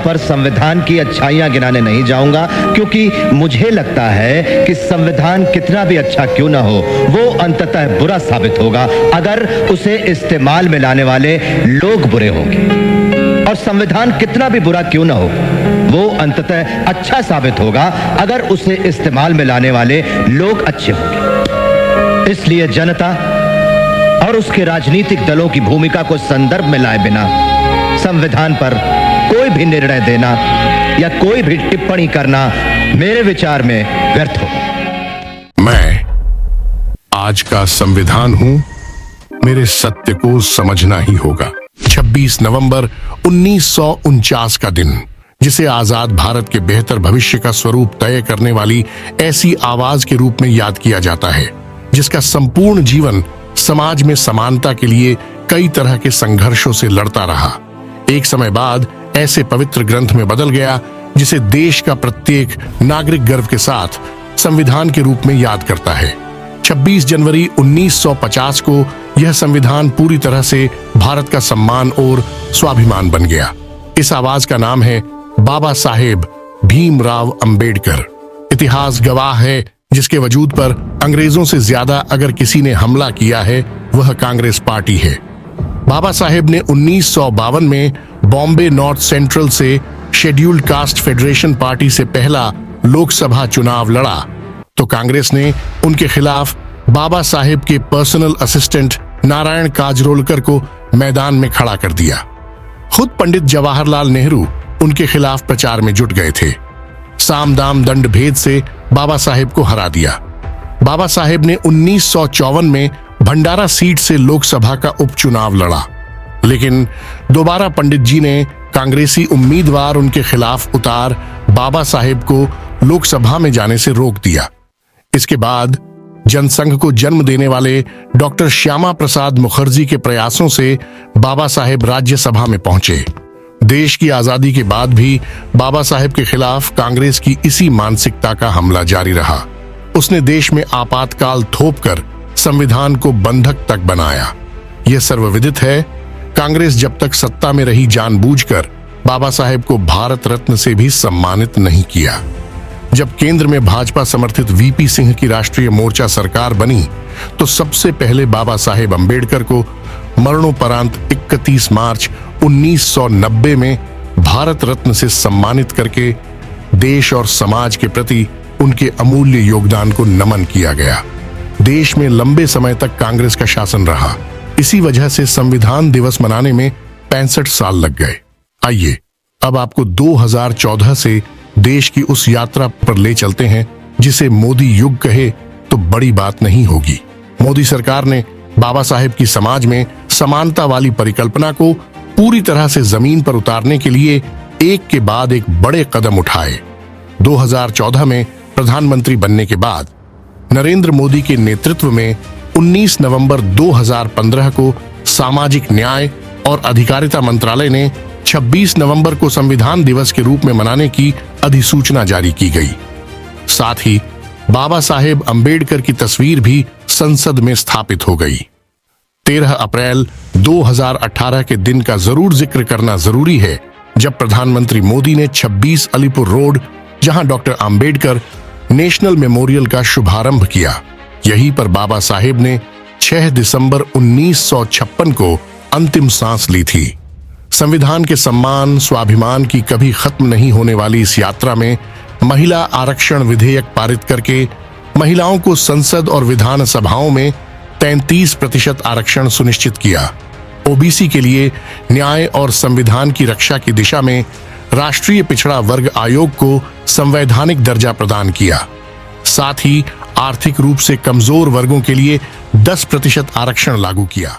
पर संविधान की अच्छाइयां गिनाने नहीं जाऊंगा, क्योंकि मुझे लगता है कि संविधान कितना भी अच्छा क्यों ना हो, वो अंततः बुरा साबित होगा अगर उसे इस्तेमाल में लाने वाले लोग बुरे होंगे। और संविधान कितना भी बुरा क्यों ना हो, वो अंततः अच्छा साबित होगा अगर उसे इस्तेमाल में लाने वाले लोग अच्छे होंगे। इसलिए जनता और उसके राजनीतिक दलों की भूमिका को संदर्भ में लाए बिना संविधान पर कोई भी निर्णय देना या कोई भी टिप्पणी करना मेरे विचार में व्यर्थ हो। मैं आज का संविधान हूं, मेरे सत्य को समझना ही होगा। 26 नवंबर 1949 का दिन, जिसे आजाद भारत के बेहतर भविष्य का स्वरूप तय करने वाली ऐसी आवाज के रूप में याद किया जाता है, जिसका संपूर्ण जीवन समाज में समानता के लिए कई तरह के संघर्षों से लड़ता रहा, एक समय बाद ऐसे पवित्र ग्रंथ में बदल गया जिसे देश का प्रत्येक नागरिक गर्व के साथ संविधान के रूप में याद करता है। 26 जनवरी 1950 को यह संविधान पूरी तरह से भारत का सम्मान और स्वाभिमान बन गया। इस आवाज का नाम है बाबा साहेब भीमराव अंबेडकर। इतिहास गवाह है जिसके वजूद पर अंग्रेजों से ज्यादा अगर किसी ने हमला किया है वह कांग्रेस पार्टी है। बाबा साहेब ने 1952 में बॉम्बे नॉर्थ सेंट्रल से शेड्यूल्ड कास्ट फेडरेशन पार्टी से पहला लोकसभा चुनाव लड़ा तो कांग्रेस ने उनके खिलाफ बाबा साहेब के पर्सनल असिस्टेंट नारायण काजरोलकर को मैदान में खड़ा कर दिया। खुद पंडित जवाहरलाल नेहरू उनके खिलाफ प्रचार में जुट गए थे। साम दाम दंड भेद से बाबा साहेब को हरा दिया। बाबा साहेब ने 1954 में भंडारा सीट से लोकसभा का उपचुनाव लड़ा, लेकिन दोबारा पंडित जी ने कांग्रेसी उम्मीदवार उनके खिलाफ उतार बाबा साहेब को लोकसभा में जाने से रोक दिया। इसके बाद जनसंघ को जन्म देने वाले डॉक्टर श्यामा प्रसाद मुखर्जी के प्रयासों से बाबा साहेब राज्यसभा में पहुंचे। देश की आजादी के बाद भी बाबा साहेब के खिलाफ कांग्रेस की इसी मानसिकता का हमला जारी रहा। उसने देश में आपातकाल थोपकर संविधान को बंधक तक बनाया। यह सर्वविदित है, कांग्रेस जब तक सत्ता में रही जानबूझकर बाबा साहेब को भारत रत्न से भी सम्मानित नहीं किया। जब केंद्र में भाजपा समर्थित वीपी सिंह की राष्ट्रीय मोर्चा सरकार बनी तो सबसे पहले बाबा साहेब अंबेडकर को मरणोपरांत 31 मार्च 1990 में भारत रत्न से सम्मानित करके देश और समाज के प्रति उनके अमूल्य योगदान को नमन किया गया। देश में लंबे समय तक कांग्रेस का शासन रहा। इसी वजह से संविधान दिवस मनाने में 65 साल लग गए। आइए अब आपको 2014 से देश की उस यात्रा पर ले चलते हैं जिसे मोदी युग कहे तो बड़ी बात नहीं होगी। मोदी सरकार ने बाबा साहेब की समाज में समानता वाली परिकल्पना को पूरी तरह से जमीन पर उतारने के लिए एक के बाद एक बड़े कदम उठाए। 2014 में प्रधानमंत्री बनने के बाद नरेंद्र मोदी के नेतृत्व में 19 नवंबर 2015 को सामाजिक न्याय और अधिकारिता मंत्रालय ने 26 नवंबर को संविधान दिवस के रूप में मनाने की अधिसूचना जारी की गई। साथ ही बाबा साहेब अंबेडकर की तस्वीर भी संसद में स्थापित हो गई। 13 अप्रैल 2018 के दिन का जरूर जिक्र करना जरूरी है जब प्रधानमंत्री मोदी ने 26 अलीपुर रोड, जहां डॉक्टर अंबेडकर नेशनल मेमोरियल का शुभारंभ किया। यहीं पर बाबा साहेब ने 6 दिसंबर 1956 को अंतिम सांस ली थी। संविधान के सम्मान स्वाभिमान की कभी खत्म नहीं होने वाली इस यात्रा में महिला आरक्षण विधेयक पारित करके महिलाओं को संसद और विधान सभाओं में 33% आरक्षण सुनिश्चित किया। ओबीसी के लिए न्याय और संविधान की रक्षा की दिशा में राष्ट्रीय पिछड़ा वर्ग आयोग को संवैधानिक दर्जा प्रदान किया। साथ ही आर्थिक रूप से कमजोर वर्गों के लिए 10% आरक्षण लागू किया।